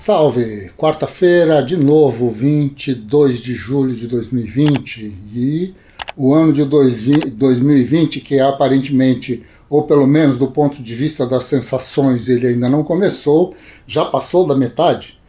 Salve! Quarta-feira, de novo, 22 de julho de 2020, e o ano de 2020, que é aparentemente, ou pelo menos do ponto de vista das sensações, ele ainda não começou, já passou da metade,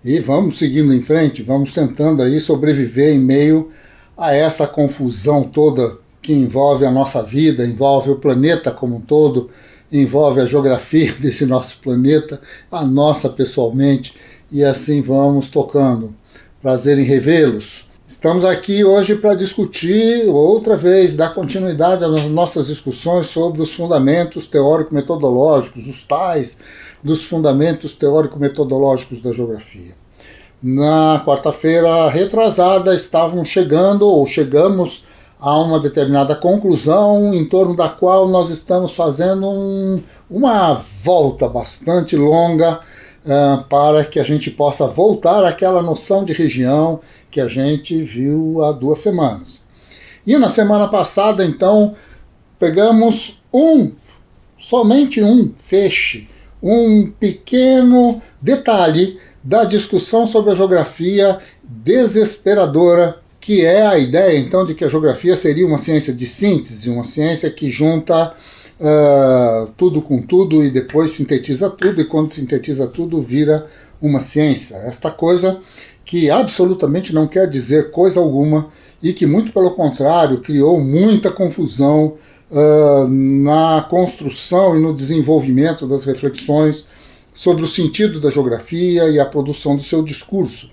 e vamos seguindo em frente, vamos tentando aí sobreviver em meio a essa confusão toda que envolve a nossa vida, envolve o planeta como um todo, envolve a geografia desse nosso planeta, a nossa pessoalmente, e assim vamos tocando. Prazer em revê-los. Estamos aqui hoje para discutir outra vez, dar continuidade às nossas discussões sobre os fundamentos teórico-metodológicos, os tais dos fundamentos teórico-metodológicos da geografia. Na quarta-feira retrasada chegamos a uma determinada conclusão em torno da qual nós estamos fazendo uma volta bastante longa para que a gente possa voltar àquela noção de região que a gente viu há 2 semanas. E na semana passada, então, pegamos somente um feixe, um pequeno detalhe da discussão sobre a geografia desesperadora, que é a ideia, então, de que a geografia seria uma ciência de síntese, uma ciência que junta tudo com tudo e depois sintetiza tudo, e quando sintetiza tudo vira uma ciência. Esta coisa que absolutamente não quer dizer coisa alguma e que, muito pelo contrário, criou muita confusão na construção e no desenvolvimento das reflexões sobre o sentido da geografia e a produção do seu discurso.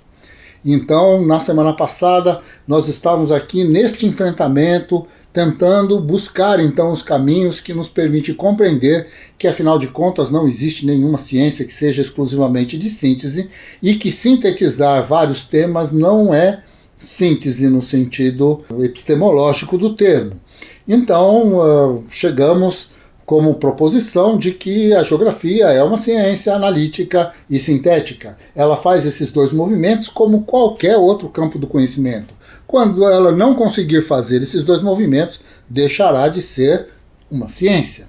Então, na semana passada, nós estávamos aqui neste enfrentamento, tentando buscar então os caminhos que nos permitem compreender que, afinal de contas, não existe nenhuma ciência que seja exclusivamente de síntese e que sintetizar vários temas não é síntese no sentido epistemológico do termo. Então, chegamos como proposição de que a geografia é uma ciência analítica e sintética. Ela faz esses 2 movimentos como qualquer outro campo do conhecimento. Quando ela não conseguir fazer esses 2 movimentos, deixará de ser uma ciência.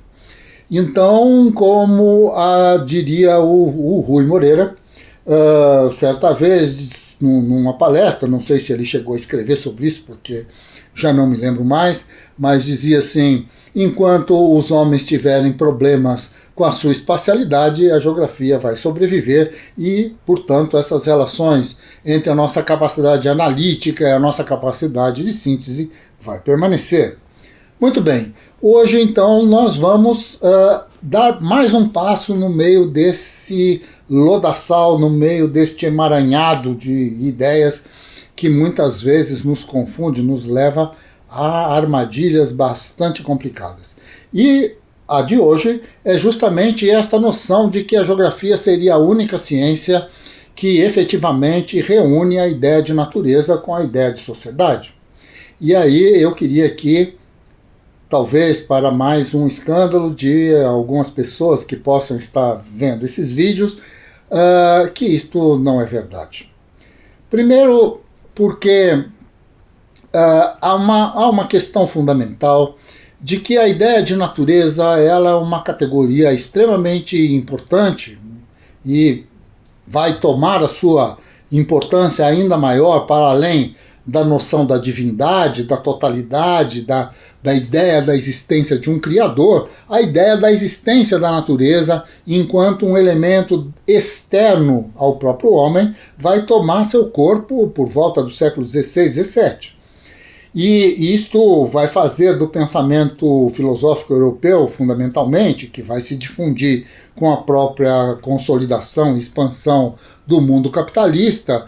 Então, como diria o Rui Moreira, certa vez, numa palestra, não sei se ele chegou a escrever sobre isso, porque já não me lembro mais, mas dizia assim: enquanto os homens tiverem problemas com a sua espacialidade, a geografia vai sobreviver e, portanto, essas relações entre a nossa capacidade analítica e a nossa capacidade de síntese vai permanecer. Muito bem, hoje então nós vamos dar mais um passo no meio desse lodaçal, no meio deste emaranhado de ideias que muitas vezes nos confunde, nos leva a armadilhas bastante complicadas. E a de hoje é justamente esta noção de que a geografia seria a única ciência que efetivamente reúne a ideia de natureza com a ideia de sociedade. E aí eu queria aqui, talvez para mais um escândalo de algumas pessoas que possam estar vendo esses vídeos, que isto não é verdade. Primeiro, porque há uma questão fundamental de que a ideia de natureza ela é uma categoria extremamente importante e vai tomar a sua importância ainda maior para além da noção da divindade, da totalidade, da ideia da existência de um criador, a ideia da existência da natureza enquanto um elemento externo ao próprio homem vai tomar seu corpo por volta do século XVI, XVII. E isto vai fazer do pensamento filosófico europeu, fundamentalmente, que vai se difundir com a própria consolidação e expansão do mundo capitalista,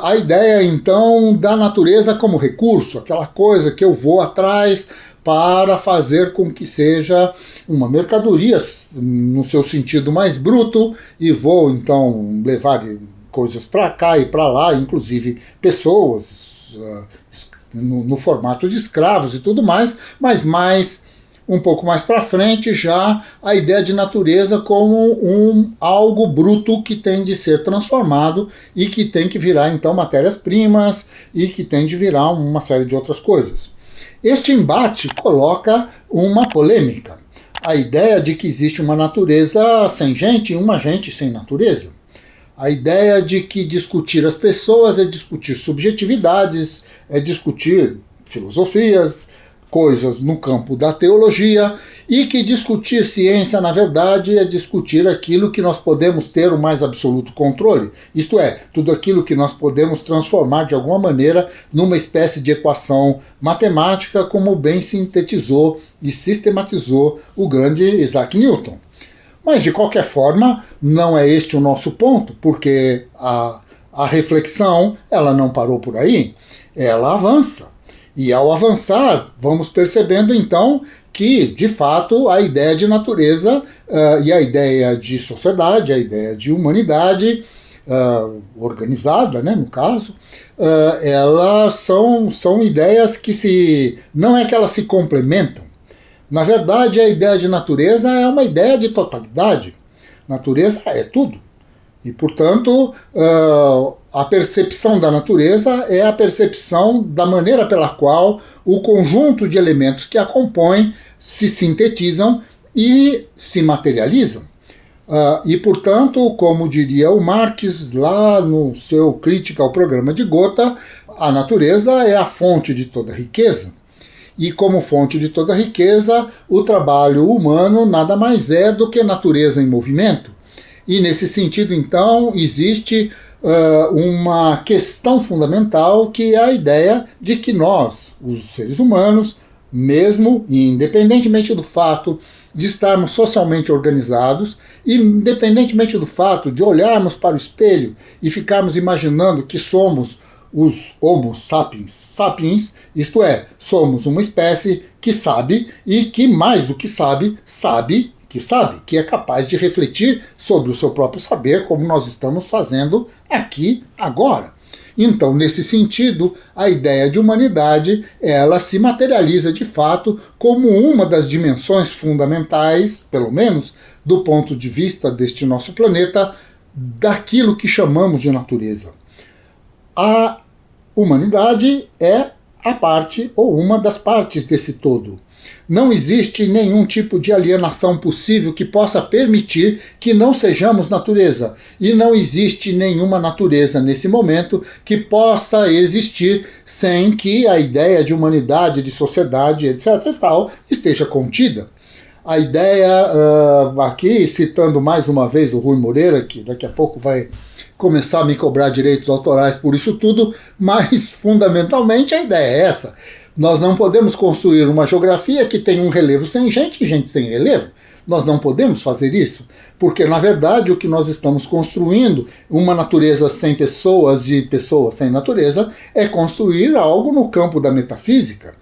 a ideia, então, da natureza como recurso, aquela coisa que eu vou atrás para fazer com que seja uma mercadoria no seu sentido mais bruto e vou, então, levar coisas para cá e para lá, inclusive pessoas, no formato de escravos e tudo mais, mas um pouco mais para frente já a ideia de natureza como algo bruto que tem de ser transformado e que tem que virar então matérias-primas e que tem de virar uma série de outras coisas. Este embate coloca uma polêmica, a ideia de que existe uma natureza sem gente e uma gente sem natureza. A ideia de que discutir as pessoas é discutir subjetividades, é discutir filosofias, coisas no campo da teologia, e que discutir ciência, na verdade, é discutir aquilo que nós podemos ter o mais absoluto controle, isto é, tudo aquilo que nós podemos transformar de alguma maneira numa espécie de equação matemática, como bem sintetizou e sistematizou o grande Isaac Newton. Mas, de qualquer forma, não é este o nosso ponto, porque a reflexão ela não parou por aí, ela avança. E ao avançar, vamos percebendo então que, de fato, a ideia de natureza e a ideia de sociedade, a ideia de humanidade organizada, né, no caso, elas são ideias que não é que elas se complementam. Na verdade, a ideia de natureza é uma ideia de totalidade. Natureza é tudo. E, portanto, a percepção da natureza é a percepção da maneira pela qual o conjunto de elementos que a compõem se sintetizam e se materializam. E, portanto, como diria o Marx lá no seu Crítica ao Programa de Gotha, a natureza é a fonte de toda riqueza. E como fonte de toda riqueza, o trabalho humano nada mais é do que natureza em movimento. E nesse sentido, então, existe uma questão fundamental, que é a ideia de que nós, os seres humanos, mesmo e independentemente do fato de estarmos socialmente organizados, independentemente do fato de olharmos para o espelho e ficarmos imaginando que somos os Homo sapiens sapiens, isto é, somos uma espécie que sabe e que, mais do que sabe, que é capaz de refletir sobre o seu próprio saber, como nós estamos fazendo aqui agora. Então, nesse sentido, a ideia de humanidade, ela se materializa de fato como uma das dimensões fundamentais, pelo menos do ponto de vista deste nosso planeta, daquilo que chamamos de natureza. A humanidade é a parte ou uma das partes desse todo. Não existe nenhum tipo de alienação possível que possa permitir que não sejamos natureza. E não existe nenhuma natureza nesse momento que possa existir sem que a ideia de humanidade, de sociedade, etc. e tal, esteja contida. A ideia, aqui citando mais uma vez o Rui Moreira, que daqui a pouco vai começar a me cobrar direitos autorais por isso tudo, mas fundamentalmente a ideia é essa. Nós não podemos construir uma geografia que tem um relevo sem gente e gente sem relevo. Nós não podemos fazer isso, porque na verdade o que nós estamos construindo, uma natureza sem pessoas e pessoas sem natureza, é construir algo no campo da metafísica.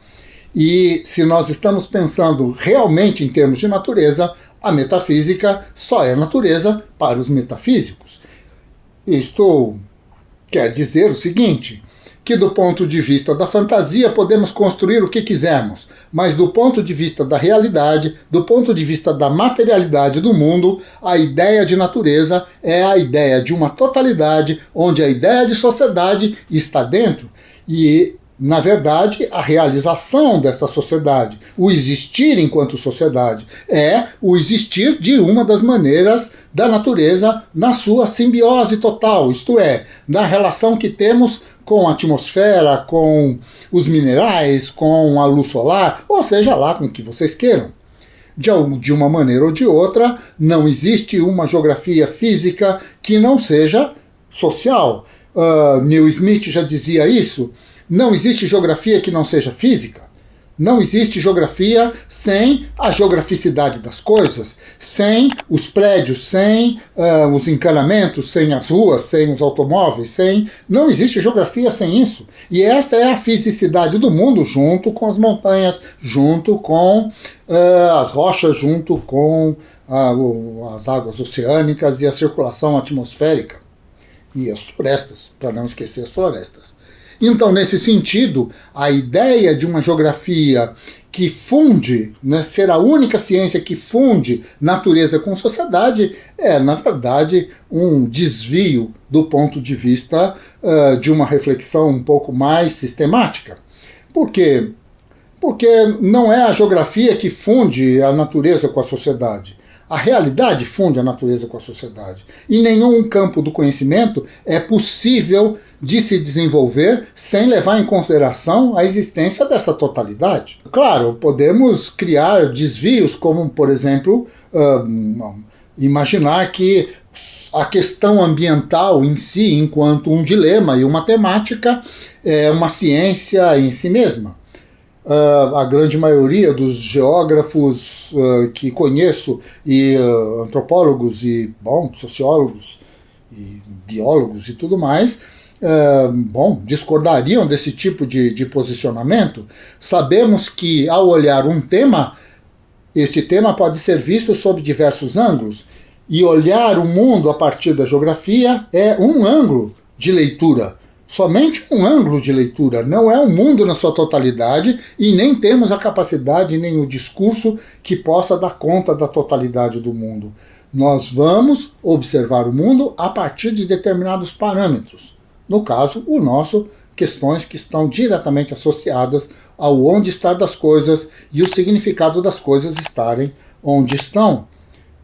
E se nós estamos pensando realmente em termos de natureza, a metafísica só é natureza para os metafísicos. Isto quer dizer o seguinte, que do ponto de vista da fantasia podemos construir o que quisermos, mas do ponto de vista da realidade, do ponto de vista da materialidade do mundo, a ideia de natureza é a ideia de uma totalidade onde a ideia de sociedade está dentro e, na verdade, a realização dessa sociedade, o existir enquanto sociedade, é o existir de uma das maneiras da natureza na sua simbiose total, isto é, na relação que temos com a atmosfera, com os minerais, com a luz solar, ou seja lá com o que vocês queiram. De uma maneira ou de outra, não existe uma geografia física que não seja social. Neil Smith já dizia isso. Não existe geografia que não seja física. Não existe geografia sem a geograficidade das coisas, sem os prédios, sem os encanamentos, sem as ruas, sem os automóveis, não existe geografia sem isso. E esta é a fisicidade do mundo, junto com as montanhas, junto com as rochas, junto com as águas oceânicas e a circulação atmosférica. E as florestas, para não esquecer as florestas. Então, nesse sentido, a ideia de uma geografia que funde, né, ser a única ciência que funde natureza com sociedade, é, na verdade, um desvio do ponto de vista de uma reflexão um pouco mais sistemática. Por quê? Porque não é a geografia que funde a natureza com a sociedade. A realidade funde a natureza com a sociedade. E nenhum campo do conhecimento é possível de se desenvolver sem levar em consideração a existência dessa totalidade. Claro, podemos criar desvios, como, por exemplo, imaginar que a questão ambiental em si, enquanto um dilema e uma temática, é uma ciência em si mesma. A grande maioria dos geógrafos que conheço, e antropólogos, e sociólogos, e biólogos e tudo mais, discordariam desse tipo de posicionamento. Sabemos que, ao olhar um tema, este tema pode ser visto sob diversos ângulos, e olhar o mundo a partir da geografia é um ângulo de leitura. Somente um ângulo de leitura, não é o mundo na sua totalidade, e nem temos a capacidade nem o discurso que possa dar conta da totalidade do mundo. Nós vamos observar o mundo a partir de determinados parâmetros. No caso, o nosso, questões que estão diretamente associadas ao onde estar das coisas e o significado das coisas estarem onde estão.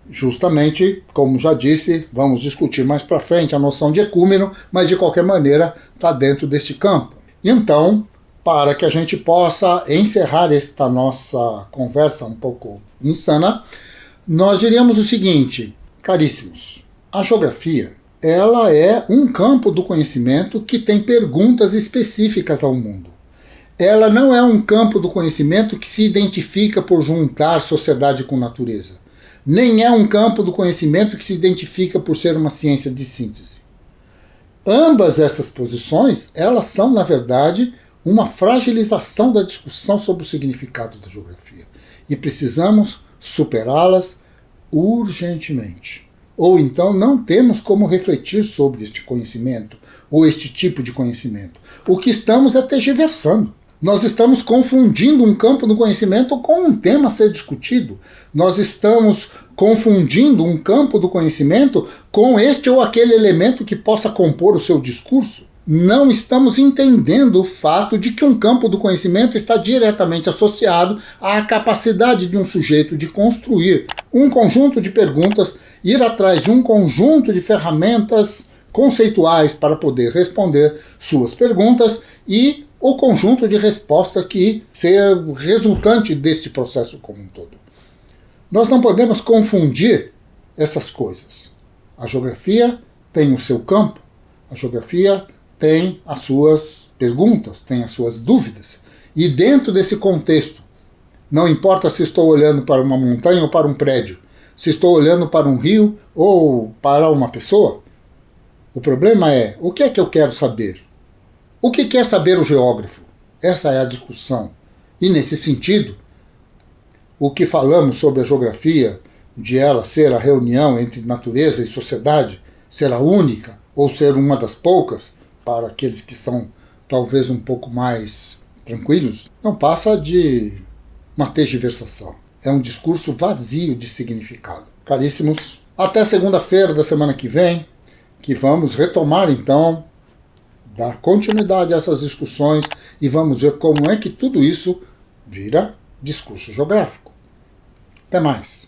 Justamente, como já disse, vamos discutir mais para frente a noção de ecúmeno, mas de qualquer maneira está dentro deste campo. Então, para que a gente possa encerrar esta nossa conversa um pouco insana, nós diríamos o seguinte: caríssimos, a geografia, ela é um campo do conhecimento que tem perguntas específicas ao mundo. Ela não é um campo do conhecimento que se identifica por juntar sociedade com natureza. Nem é um campo do conhecimento que se identifica por ser uma ciência de síntese. Ambas essas posições, elas são, na verdade, uma fragilização da discussão sobre o significado da geografia. E precisamos superá-las urgentemente. Ou então não temos como refletir sobre este conhecimento, ou este tipo de conhecimento. O que estamos é tergiversando. Nós estamos confundindo um campo do conhecimento com um tema a ser discutido. Nós estamos confundindo um campo do conhecimento com este ou aquele elemento que possa compor o seu discurso. Não estamos entendendo o fato de que um campo do conhecimento está diretamente associado à capacidade de um sujeito de construir um conjunto de perguntas, ir atrás de um conjunto de ferramentas conceituais para poder responder suas perguntas e o conjunto de resposta que ser resultante deste processo como um todo. Nós não podemos confundir essas coisas. A geografia tem o seu campo, a geografia tem as suas perguntas, tem as suas dúvidas. E dentro desse contexto, não importa se estou olhando para uma montanha ou para um prédio, se estou olhando para um rio ou para uma pessoa, o problema é, o que é que eu quero saber? O que quer saber o geógrafo? Essa é a discussão. E nesse sentido, o que falamos sobre a geografia, de ela ser a reunião entre natureza e sociedade, ser a única ou ser uma das poucas, para aqueles que são talvez um pouco mais tranquilos, não passa de uma tergiversação. É um discurso vazio de significado. Caríssimos, até segunda-feira da semana que vem, que vamos retomar então, dar continuidade a essas discussões e vamos ver como é que tudo isso vira discurso geográfico. Até mais.